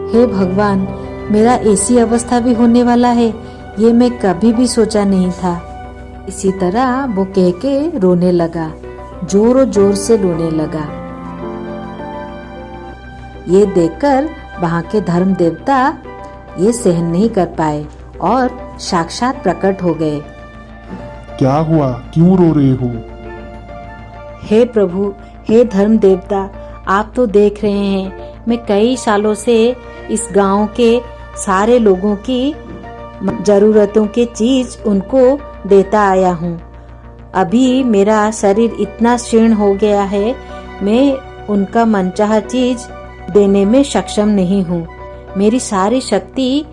हे भगवान, मेरा ऐसी अवस्था भी होने वाला है, ये मैं कभी भी सोचा नहीं था। इसी तरह वो कह के रोने लगा, जोरों जोर से रोने लगा। ये देखकर वहां के धर्म देवता ये सहन नहीं कर पाए और साक्षात प्रकट हो गए। क्या हुआ, क्यों रो रहे हो? हे प्रभु, हे धर्म देवता, आप तो देख रहे हैं मैं कई सालों से इस गांव के सारे लोगों की जरूरतों के चीज उनको देता आया हूँ। अभी मेरा शरीर इतना क्षीण हो गया है, मैं उनका मनचाहा चीज देने में सक्षम नहीं हूँ। मेरी सारी शक्ति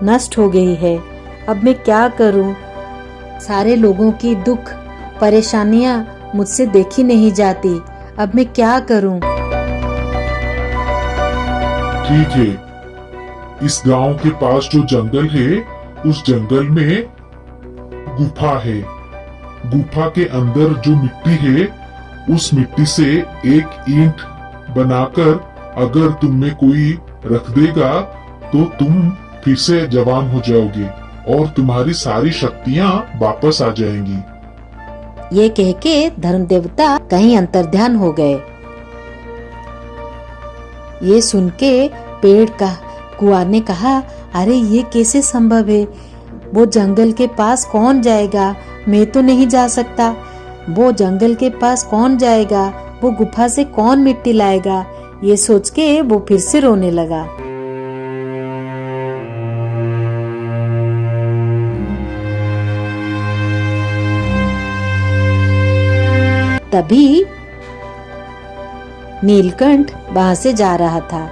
नष्ट हो गई है। अब मैं क्या करूँ? सारे लोगों की दुख परेशानियाँ मुझसे देखी नहीं जाती। अब मैं क्या करूँ? ठीक है, इस गांव के पास जो जंगल है, उस जंगल में गुफा है। गुफा के अंदर जो मिट्टी है, उस मिट्टी से एक ईंट बनाकर अगर तुम में कोई रख देगा तो तुम फिर से जवान हो जाओगे और तुम्हारी सारी शक्तियाँ वापस आ जाएंगी। ये कह के धर्म देवता कहीं अंतर्ध्यान हो गए। ये सुन के पेड़ का कुआं ने कहा, अरे ये कैसे संभव है? वो जंगल के पास कौन जाएगा? मैं तो नहीं जा सकता। वो जंगल के पास कौन जाएगा? वो गुफा से कौन मिट्टी लाएगा? ये सोच के वो फिर से रोने लगा। तभी नीलकंठ वहां से जा रहा था।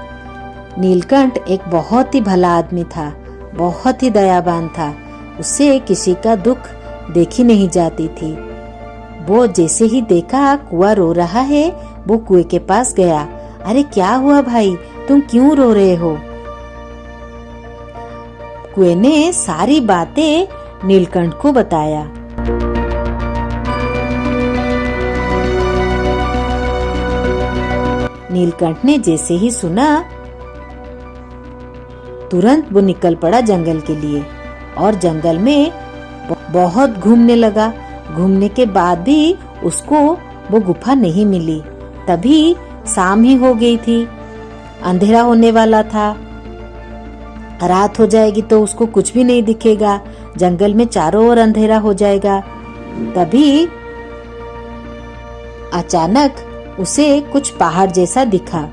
नीलकंठ एक बहुत ही भला आदमी था, बहुत ही दयावान था। उसे किसी का दुख देखी नहीं जाती थी। वो जैसे ही देखा कुआं रो रहा है, वो कुएं के पास गया। अरे क्या हुआ भाई, तुम क्यों रो रहे हो? कुएं ने सारी बातें नीलकंठ को बताया। नीलकंठ ने जैसे ही सुना, तुरंत वो निकल पड़ा जंगल के लिए और जंगल में बहुत घूमने लगा। घूमने के बाद भी उसको वो गुफा नहीं मिली। तभी शाम ही हो गई थी, अंधेरा होने वाला था। रात हो जाएगी तो उसको कुछ भी नहीं दिखेगा, जंगल में चारों ओर अंधेरा हो जाएगा। तभी अचानक उसे कुछ पहाड़ जैसा दिखा।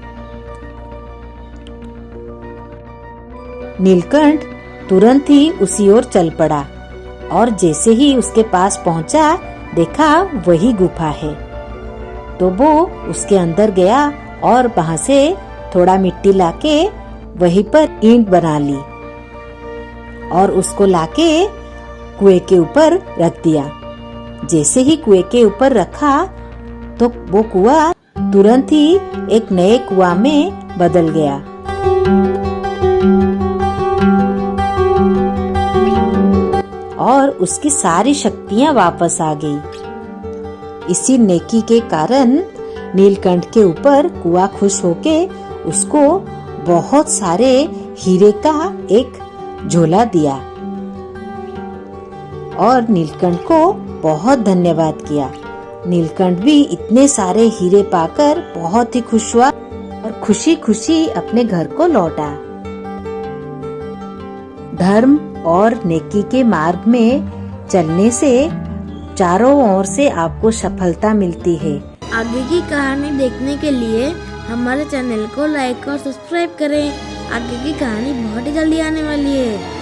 नीलकंठ तुरंत ही उसी ओर चल पड़ा और जैसे ही उसके पास पहुंचा, देखा वही गुफा है। तो वो उसके अंदर गया और वहां से थोड़ा मिट्टी लाके वहीं पर ईंट बना ली और उसको लाके कुएं के ऊपर रख दिया। जैसे ही कुएं के ऊपर रखा तो वो कुआं तुरंत ही एक नए कुआं में बदल गया। और उसकी सारी शक्तियां वापस आ गई। इसी नेकी के कारण नीलकंठ के ऊपर कुआं खुश होके उसको बहुत सारे हीरे का एक झोला दिया और नीलकंठ को बहुत धन्यवाद किया। नीलकंठ भी इतने सारे हीरे पाकर बहुत ही खुश हुआ और खुशी खुशी अपने घर को लौटा। धर्म और नेकी के मार्ग में चलने से चारों ओर से आपको सफलता मिलती है। आगे की कहानी देखने के लिए हमारे चैनल को लाइक और सब्सक्राइब करें। आगे की कहानी बहुत ही जल्दी आने वाली है।